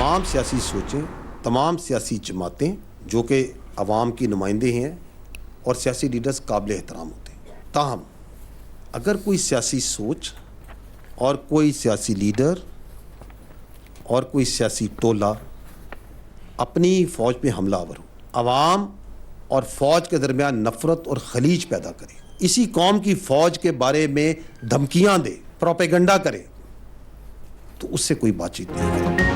तमाम सियासी सोचें, तमाम सियासी जमातें जो कि अवाम की नुमाइंदे हैं और सियासी लीडर्स काबिल एहतराम होते हैं। ताहम अगर कोई सियासी सोच और कोई सियासी लीडर और कोई सियासी टोला अपनी फ़ौज पे हमलावर हो, अवाम और फ़ौज के दरमियान नफ़रत और खलीज पैदा करे, इसी कौम की फ़ौज के बारे में धमकियां दे, प्रोपेगेंडा करे, तो उससे कोई बातचीत नहीं करे।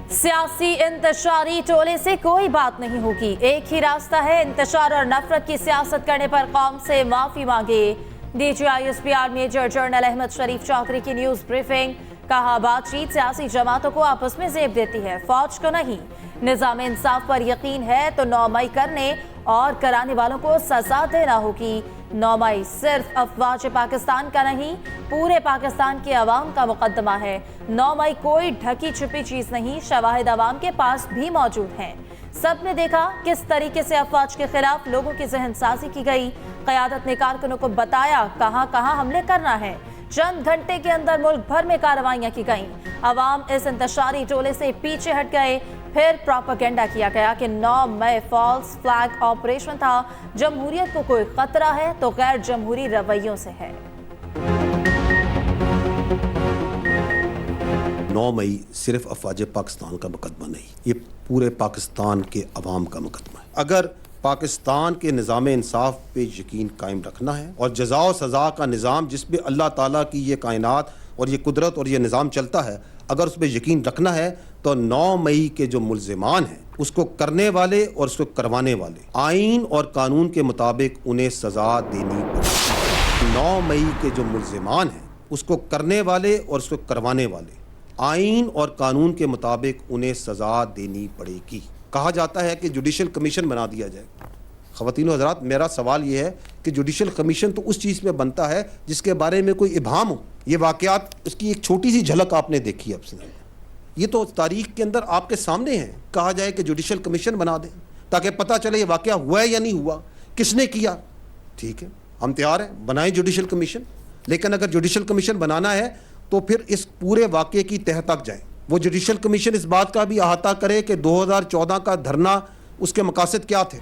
सियासी इंतशारी टोले से कोई बात नहीं होगी। एक ही रास्ता है, इंतशार और नफरत की सियासत करने पर कौम से माफी मांगे। DGISPR मेजर जनरल अहमद शरीफ चौधरी की न्यूज ब्रीफिंग। कहा, बातचीत सियासी जमातों को आपस में जेब देती है, फौज को नहीं। निजाम इंसाफ पर यकीन है तो 9 मई करने और कराने वालों को सजा देना होगी। 9 मई सिर्फ अफवाज पाकिस्तान का नहीं, पूरे पाकिस्तान के अवाम का मुकदमा है। 9 मई कोई ढकी छुपी चीज नहीं, शवाहिद अवाम के पास भी मौजूद हैं। सब ने देखा किस तरीके से अफवाज के खिलाफ लोगों की जहन साजी की गई। क़यादत ने कारकुनों को बताया कहां कहां हमले करना है। चंद घंटे के अंदर मुल्क भर में कार्रवाइयां की गईं। अवाम इस इंतशारी टोले से पीछे हट गए। फिर प्रोपेगेंडा किया गया कि 9 मई फॉल्स फ्लैग ऑपरेशन था। जमहूरियत को कोई खतरा है तो गैर जमहूरी रवैयों से है। 9 मई सिर्फ अफवाज पाकिस्तान का मुकदमा नहीं, ये पूरे पाकिस्तान के अवाम का मुकदमा है। अगर पाकिस्तान के निज़ाम इंसाफ पे यकीन कायम रखना है और जज़ा और सज़ा का निज़ाम जिस पे अल्लाह ताला की ये कायनात और ये कुदरत और ये निज़ाम चलता है, अगर उस पर यकीन रखना है तो 9 मई के जो मुल्ज़िमान हैं उसको करने वाले और उसको करवाने वाले आइन और कानून के मुताबिक उन्हें सज़ा देनी पड़ेगी। 9 मई के जो मुल्ज़िमान हैं उसको करने वाले और उसको करवाने वाले आइन और कानून के मुताबिक उन्हें सज़ा देनी पड़ेगी। कहा जाता है कि जुडिशल कमीशन बना दिया जाए। ख़वातीन हज़रात, मेरा सवाल ये है कि जुडिशल कमीशन तो उस चीज़ में बनता है जिसके बारे में कोई इबाहम हो। ये वाक़यात, उसकी एक छोटी सी झलक आपने देखी अब से, ये तो तारीख के अंदर आपके सामने है। कहा जाए कि जुडिशल कमीशन बना दें ताकि पता चले ये वाक़या हुआ है या नहीं हुआ, किसने किया। ठीक है, हम तैयार हैं, बनाएं जुडिशल कमीशन। लेकिन अगर जुडिशल कमीशन बनाना है तो फिर इस पूरे वाक़े की तह तक जाएं। वो जुडिशल कमीशन इस बात का भी अहाता करे कि 2014 का धरना, उसके मकासद क्या थे।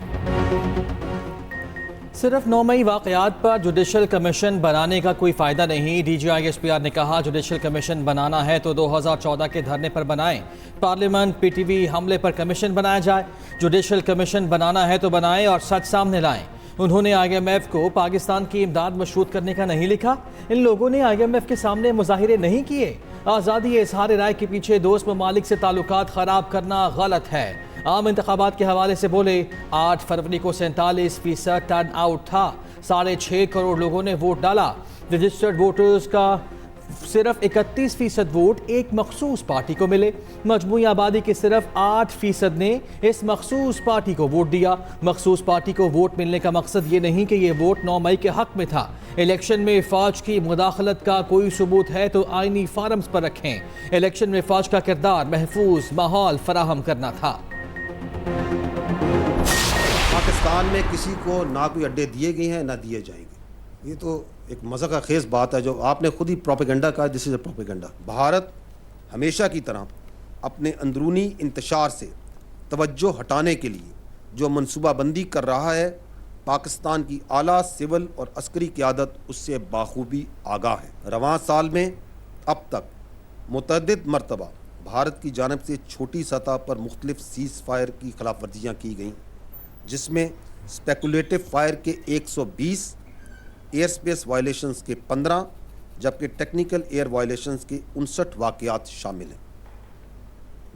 सिर्फ 9 मई वाक़यात पर जुडिशल कमीशन बनाने का कोई फ़ायदा नहीं। DGISPR ने कहा, जुडिशल कमीशन बनाना है तो 2014 के धरने पर बनाएं। पार्लियामेंट PTV हमले पर कमीशन बनाया जाए। जुडिशल कमीशन बनाना है तो बनाएं और सच सामने लाएं। उन्होंने IMF को पाकिस्तान की इमदाद मशरूत करने का नहीं लिखा। इन लोगों ने IMF के सामने मुजाहिरे नहीं किए। आज़ादी इज़हार राय के पीछे दोस्त ममालिक से ताल्लुकात ख़राब करना गलत है। आम इंतखाबात के हवाले से बोले, 8 फरवरी को 47% टर्न आउट था। 6.5 करोड़ लोगों ने वोट डाला। रजिस्टर्ड वोटर्स का सिर्फ 31% वोट एक मखसूस पार्टी को मिले। मजमूई आबादी के सिर्फ 8% ने इस मखसूस पार्टी को वोट दिया। मखसूस पार्टी को वोट मिलने का मकसद ये नहीं कि ये वोट 9 मई के हक में था। इलेक्शन में फ़ौज की मुदाखलत का कोई सबूत है तो आइनी फार्म्स पर रखें। इलेक्शन में फ़ौज का किरदार महफूज माहौल फराहम करना था। पाकिस्तान में किसी को ना कोई अड्डे दिए गए हैं ना दिए जाएंगे। ये तो एक मज़ा का खेज बात है जो आपने खुद ही प्रोपेगेंडा कहा। This is a propaganda. Bharat हमेशा की तरह अपने अंदरूनी इंतशार से तवज्जो हटाने के लिए जो मनसूबाबंदी कर रहा है, पाकिस्तान की आला सिविल और अस्करी क़यादत उससे बाखूबी आगाह है। रवां साल में अब तक मुतअद्दिद मरतबा भारत की जानिब से छोटी सतह पर मुख्तलिफ सीज़ फायर की खिलाफ वर्जियाँ की गईं, जिसमें स्पेकुलेटिव फायर के 120, एयर स्पेस वायलेशंस के 15, जबकि टेक्निकल एयर वायलेशंस के 59 वाक़यात शामिल हैं।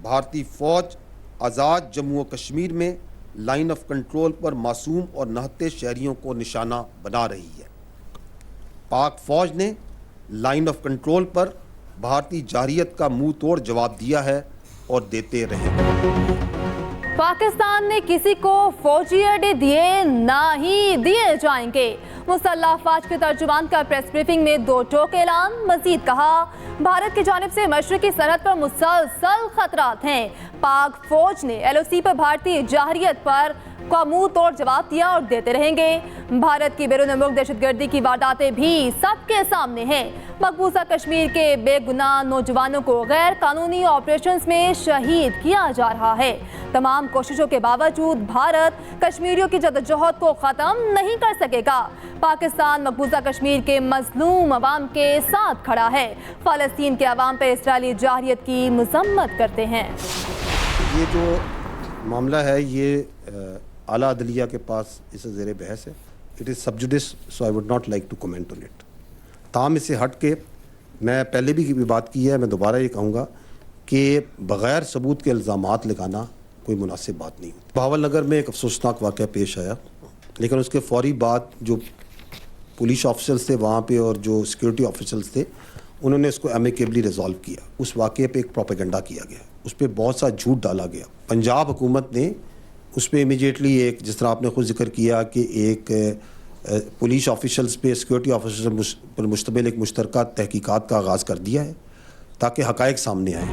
भारतीय फ़ौज आज़ाद जम्मू व कश्मीर में लाइन ऑफ कंट्रोल पर मासूम और नहते शहरियों को निशाना बना रही है। पाक फ़ौज ने लाइन ऑफ कंट्रोल पर भारतीय जारहियत का मुंह तोड़ जवाब दिया है और देते रहेंगे। पाकिस्तान ने किसी को फौजी अड्डे दिए ना ही दिए जाएंगे। मुसल्लह अफवाज के तर्जुमान का प्रेस ब्रीफिंग में 2 टोक ऐलान। मजीद कहा, भारत की जानिब से मशरकी सरहद पर मुसलसल खतरात हैं। पाक फौज ने LOC पर भारतीय जारहियत पर का मुंह तोड़ जवाब दिया और देते रहेंगे। भारत की बैरून मुल्क दहशतगर्दी की वारदातें भी सबके सामने हैं। मकबूजा कश्मीर के बेगुनाह नौजवानों को गैर कानूनी ऑपरेशंस में शहीद किया जा रहा है। तमाम कोशिशों के बावजूद भारत कश्मीरियों की जद्दोजहद को ख़त्म नहीं कर सकेगा। पाकिस्तान मकबूजा कश्मीर के मजलूम अवाम के साथ खड़ा है। फ़लस्तीन के अवाम पर इसराइली जाहिरियत की मजम्मत करते हैं। ये जो मामला है ये आला अदलिया के पास इसे ज़ेर बहस है। It is sub judice, so I would not like to comment on it. ताम इससे हट के मैं पहले भी बात की है, मैं दोबारा ये कहूँगा कि बग़ैर सबूत के इल्ज़ामात लगाना कोई मुनासिब बात नहीं। बहावल नगर में एक अफसोसनाक वाक़या पेश आया, लेकिन उसके फ़ौरी बाद जो पुलिस ऑफिसर्स थे वहाँ पे और जो सिक्योरिटी ऑफिसर्स थे उन्होंने इसको एमिकेबली रिजॉल्व किया। उस वाक़े पे एक प्रोपेगेंडा किया गया, उस पर बहुत सा झूठ डाला गया। पंजाब हुकूमत ने उस पर इमीडिएटली एक, जिस तरह आपने खुद जिक्र किया कि एक पुलिस ऑफिशल्स पे सिक्योरिटी ऑफिसर्स पर मुश्तमिल एक मुश्तरका तहकीकात का आगाज़ कर दिया है ताकि हक़ाइक़ सामने आए।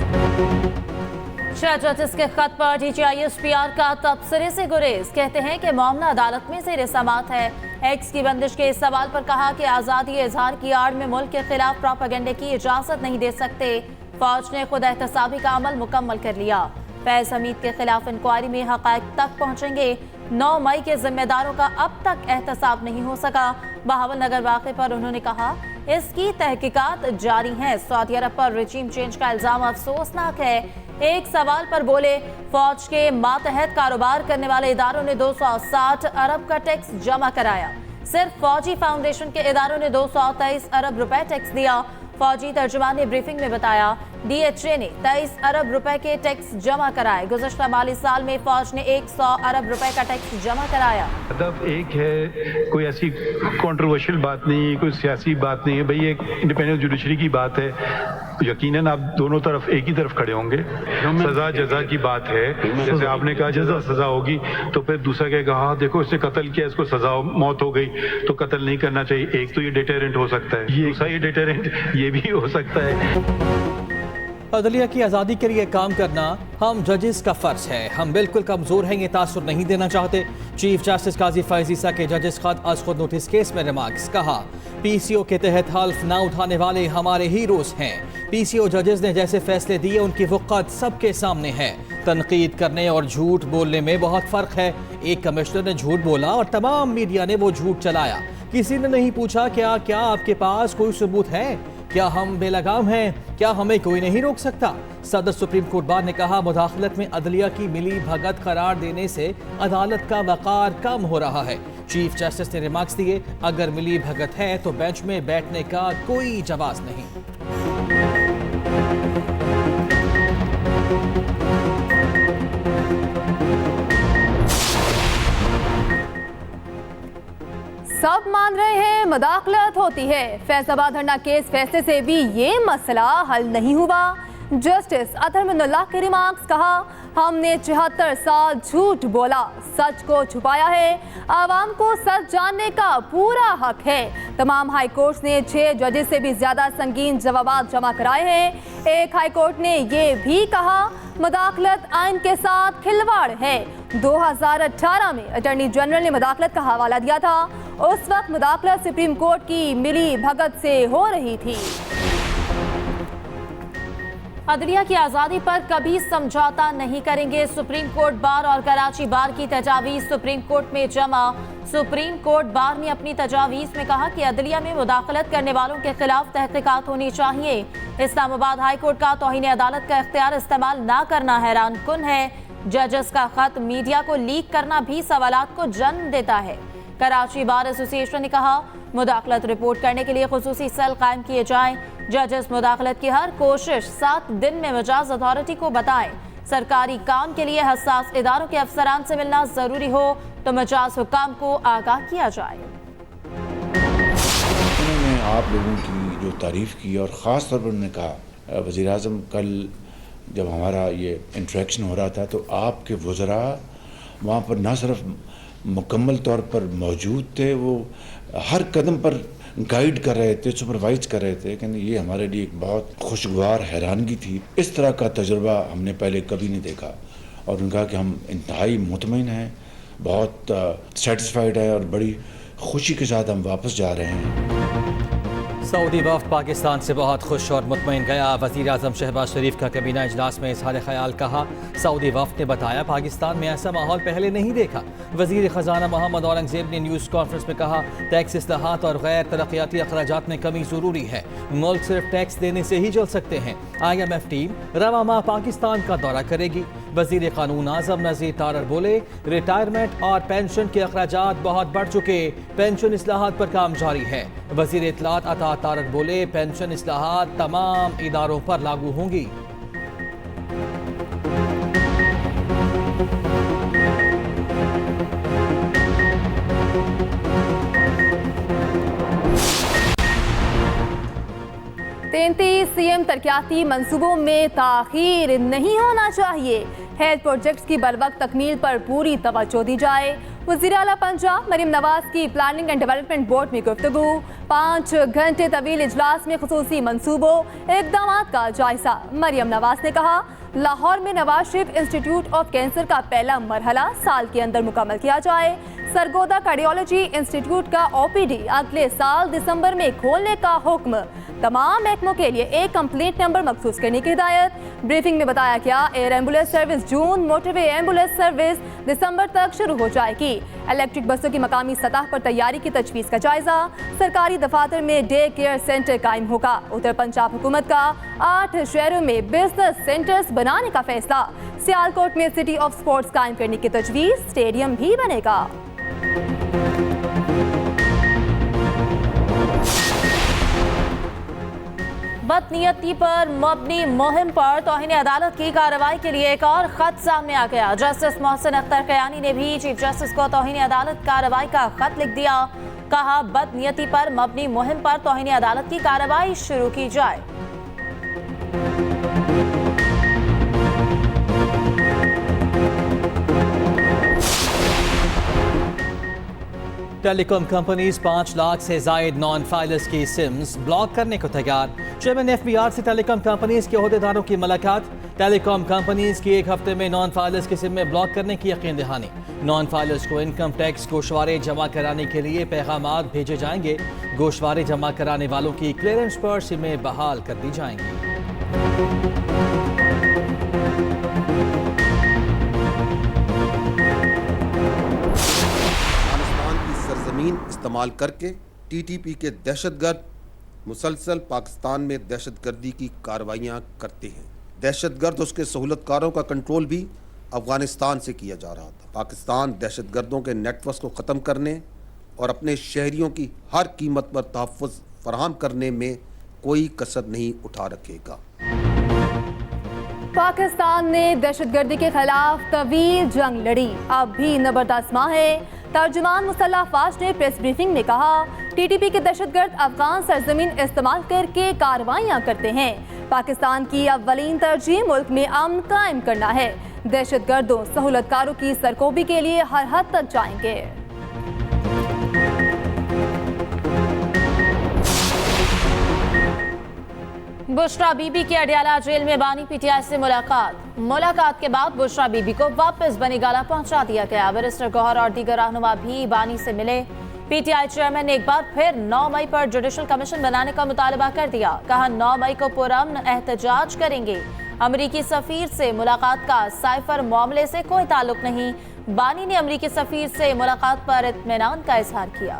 6 जजेस के खत पर DGISPR का तबसरे से गुरेज, कहते हैं कि मामला अदालत में ज़ेर समाअत है। एक्स की बंदिश के इस सवाल पर कहा कि आज़ादी इजहार की आड़ में मुल्क के खिलाफ प्रोपेगेंडे की इजाज़त नहीं दे सकते। फौज ने खुद एहतसाबी का अमल मुकम्मल कर लिया। फैज़ हमीद के खिलाफ इंक्वायरी में हक़ाइक़ तक पहुँचेंगे। 9 मई के जिम्मेदारों का अब तक एहतसाब नहीं हो सका। बहावल नगर वाक़े पर उन्होंने कहा इसकी तहकीकात जारी हैं। सऊदी अरब पर रजीम चेंज का इल्ज़ाम अफसोसनाक है। एक सवाल पर बोले फौज के मातहत कारोबार करने वाले इदारों ने 260 अरब का टैक्स जमा कराया। सिर्फ फौजी फाउंडेशन के इदारों ने 223 अरब रुपए टैक्स दिया। फौजी तर्जुमान ने ब्रीफिंग में बताया DHA ने 23 अरब रुपए के टैक्स जमा कराए। गुज़श्ता माली साल में फौज ने 100 अरब रुपए का टैक्स जमा कराया। हदफ एक है, कोई ऐसी कंट्रोवर्शियल बात नहीं है, कोई सियासी बात नहीं है। भाई एक इंडिपेंडेंट जुडिशरी की बात है, यकीनन आप दोनों तरफ एक ही तरफ खड़े होंगे। सजा जजा की बात है, जैसे आपने कहा जजा सजा होगी तो फिर दूसरा कहेगा हाँ देखो इसने कत्ल किया, इसको सजा मौत हो गई तो कत्ल नहीं करना चाहिए। एक तो ये डिटेरेंट हो सकता है, दूसरा ये डिटेरेंट ये भी हो सकता है। अदलिया की आज़ादी के लिए काम करना हम जजेस का फ़र्ज है। हम बिल्कुल कमज़ोर हैं, ये तासुर नहीं देना चाहते। चीफ जस्टिस काजी फैज़ ईसा के जजेस खत आज खुद नोटिस केस में रिमार्क्स। कहा PCO के तहत हल्फ ना उठाने वाले हमारे हीरोज़ हैं। PCO जजेस ने जैसे फैसले दिए उनकी वक़्त सबके सामने है। तनकीद करने और झूठ बोलने में बहुत फ़र्क है। एक कमिश्नर ने झूठ बोला और तमाम मीडिया ने वो झूठ चलाया। किसी ने नहीं पूछा क्या आपके पास कोई सबूत है, क्या हम बेलगाम हैं, क्या हमें कोई नहीं रोक सकता। सदर सुप्रीम कोर्ट बार ने कहा मुदाखलत में अदलिया की मिली भगत करार देने से अदालत का वक़ार कम हो रहा है। चीफ जस्टिस ने रिमार्क्स दिए अगर मिली भगत है तो बेंच में बैठने का कोई जवाब नहीं। सब मान रहे हैं मुदाखलत होती है। फैसलाबाद धरना केस फैसले से भी ये मसला हल नहीं हुआ। जस्टिस अतहर मिन्नल्लाह के रिमार्क्स। कहा हमने 74 साल झूठ बोला, सच को छुपाया है। आवाम को सच जानने का पूरा हक है। तमाम हाई कोर्ट ने 6 जजेस से भी ज्यादा संगीन जवाब जमा कराए हैं। एक हाई कोर्ट ने ये भी कहा मुदाखलत आइन के साथ खिलवाड़ है। 2018 में अटॉर्नी जनरल ने मुदाखलत का हवाला दिया था। उस वक्त मुदाखलत सुप्रीम कोर्ट की मिली भगत से हो रही थी। अदलिया की आज़ादी पर कभी समझौता नहीं करेंगे। सुप्रीम कोर्ट बार और कराची बार की तजावीज़ सुप्रीम कोर्ट में जमा। सुप्रीम कोर्ट बार ने अपनी तजावीज़ में कहा कि अदलिया में मुदाखलत करने वालों के खिलाफ तहकीकात होनी चाहिए। इस्लामाबाद हाई कोर्ट का तौहीन अदालत का इख्तियार इस्तेमाल ना करना हैरान कुन है। जजेस का खत मीडिया को लीक करना भी सवालात को जन्म देता है। कराची बार एसोसिएशन ने कहा मुदाखलत रिपोर्ट करने के लिए खुसूसी सेल कायम किए जाएं। जजेस मुदाखलत की हर कोशिश 7 दिन में मजाज अथॉरिटी को बताएं। सरकारी काम के लिए हसास इदारों के अफसरान से मिलना जरूरी हो तो मजाज हुकाम को आगाह किया जाए। उन्होंने आप लोगों की जो तारीफ की और ख़ास तौर पर उन्होंने कहा वज़ीर आज़म कल जब हमारा ये इंटरेक्शन हो रहा था तो आपके वज़रा वहाँ पर ना सिर्फ मुकम्मल तौर पर मौजूद थे, वो हर कदम पर गाइड कर रहे थे, सुपरवाइज कर रहे थे। कि ये हमारे लिए एक बहुत खुशगवार हैरानगी थी। इस तरह का तजुर्बा हमने पहले कभी नहीं देखा। और उनका कि हम इंतहाई मुतमईन हैं بہت سیٹسفائیڈ ہے اور بڑی خوشی کے ساتھ ہم واپس جا رہے ہیں۔ سعودی وفد پاکستان سے بہت خوش اور مطمئن گیا۔ وزیر اعظم شہباز شریف کا کابینہ اجلاس میں اظہار خیال کہا۔ سعودی وفد نے بتایا پاکستان میں ایسا ماحول پہلے نہیں دیکھا۔ وزیر خزانہ محمد اورنگزیب نے نیوز کانفرنس میں کہا ٹیکس اصلاحات اور غیر ترقیاتی اخراجات میں کمی ضروری ہے، ملک صرف ٹیکس دینے سے ہی چل سکتے ہیں۔ IMF ٹیم رواں ماہ پاکستان کا دورہ کرے گی۔ وزیر قانون اعظم نذیر تارڑ بولے ریٹائرمنٹ اور پینشن کے اخراجات بہت بڑھ چکے، پینشن اصلاحات پر کام جاری ہے۔ وزیر اطلاعات عطا تارڑ بولے پینشن اصلاحات تمام اداروں پر لاگو ہوں گی۔ CM ترقیاتی منصوبوں میں تاخیر نہیں ہونا چاہیے، ہیلتھ پروجیکٹس کی بروقت تکمیل پر پوری توجہ دی جائے۔ وزیر اعلیٰ پنجاب مریم نواز کی پلاننگ اینڈ ڈیولپمنٹ بورڈ میں گفتگو۔ 5 گھنٹے طویل اجلاس میں خصوصی منصوبوں اقدامات کا جائزہ۔ مریم نواز نے کہا لاہور میں Nawaz Sharif institute of cancer کا پہلا مرحلہ سال کے اندر مکمل کیا جائے۔ سرگودا کارڈیالوجی انسٹیٹیوٹ کا OPD اگلے سال دسمبر میں کھولنے کا حکم۔ تمام محکموں کے لیے ایک کمپلینٹ نمبر مخصوص کرنے کی ہدایت۔ بریفنگ میں بتایا گیا ایئر ایمبولینس سروس جون، موٹر وے ایمبولینس سروس دسمبر تک شروع ہو جائے گی۔ الیکٹرک بسوں کی مقامی سطح پر تیاری کی تجویز کا جائزہ۔ سرکاری دفاتر میں ڈے کیئر سینٹر قائم ہوگا۔ ادھر پنجاب حکومت کا 8 شہروں میں بزنس سینٹرز بنانے کا فیصلہ۔ سیالکوٹ میں سٹی آف سپورٹس قائم کرنے کی تجویز، اسٹیڈیم بھی بنے گا۔ بدنیتی پر مبنی مہم پر توہین عدالت کی کارروائی کے لیے ایک اور خط سامنے آ گیا۔ جسٹس محسن اختر کیانی نے بھی چیف جسٹس کو توہین عدالت کارروائی کا خط لکھ دیا۔ کہا بدنیتی پر مبنی مہم پر توہین عدالت کی کارروائی شروع کی جائے۔ ٹیلی کام کمپنیز 5 لاکھ سے زائد نان فائلرز کی سمز بلاک کرنے کو تیار۔ چیئرمین FBR سے ٹیلی کام کمپنیز کے عہدیداروں کی ملاقات۔ ٹیلی کام کمپنیز کی ایک ہفتے میں نان فائلرز کی سمیں بلاک کرنے کی یقین دہانی۔ نان فائلرز کو انکم ٹیکس گوشوارے جمع کرانے کے لیے پیغامات بھیجے جائیں گے۔ گوشوارے جمع کرانے والوں کی کلیئرنس پر سمیں بحال کر دی جائیں گی۔ استعمال کر کے TTP کے دہشت گرد مسلسل پاکستان میں دہشت گردی کی کارروائیاں کرتے ہیں۔ دہشت گرد اس کے سہولت کاروں کا کنٹرول بھی افغانستان سے کیا جا رہا تھا۔ پاکستان دہشت گردوں کے نیٹ ورکس کو ختم کرنے اور اپنے شہریوں کی ہر قیمت پر تحفظ فراہم کرنے میں کوئی کسر نہیں اٹھا رکھے گا۔ پاکستان نے دہشت گردی کے خلاف طویل جنگ لڑی، اب بھی زبردست ماہ ہے۔ ترجمان مسلح افواج نے پریس بریفنگ میں کہا TTP کے دہشت گرد افغان سرزمین استعمال کر کے کارروائیاں کرتے ہیں۔ پاکستان کی اولین ترجیح ملک میں امن قائم کرنا ہے۔ دہشت گردوں سہولت کاروں کی سرکوبی کے لیے ہر حد تک جائیں گے۔ بشرا بی بی کے اڈیالہ جیل میں بانی PTI سے ملاقات کے بعد بشرا بی بی کو واپس بنی گالہ پہنچا دیا گیا۔ بیرسٹر گوہر اور دیگر رہنما بھی بانی سے ملے۔ PTI چیئرمین نے ایک بار پھر 9 مئی پر جوڈیشل کمیشن بنانے کا مطالبہ کر دیا۔ کہا 9 مئی کو پرامن احتجاج کریں گے۔ امریکی سفیر سے ملاقات کا سائفر معاملے سے کوئی تعلق نہیں۔ بانی نے امریکی سفیر سے ملاقات پر اطمینان کا اظہار کیا۔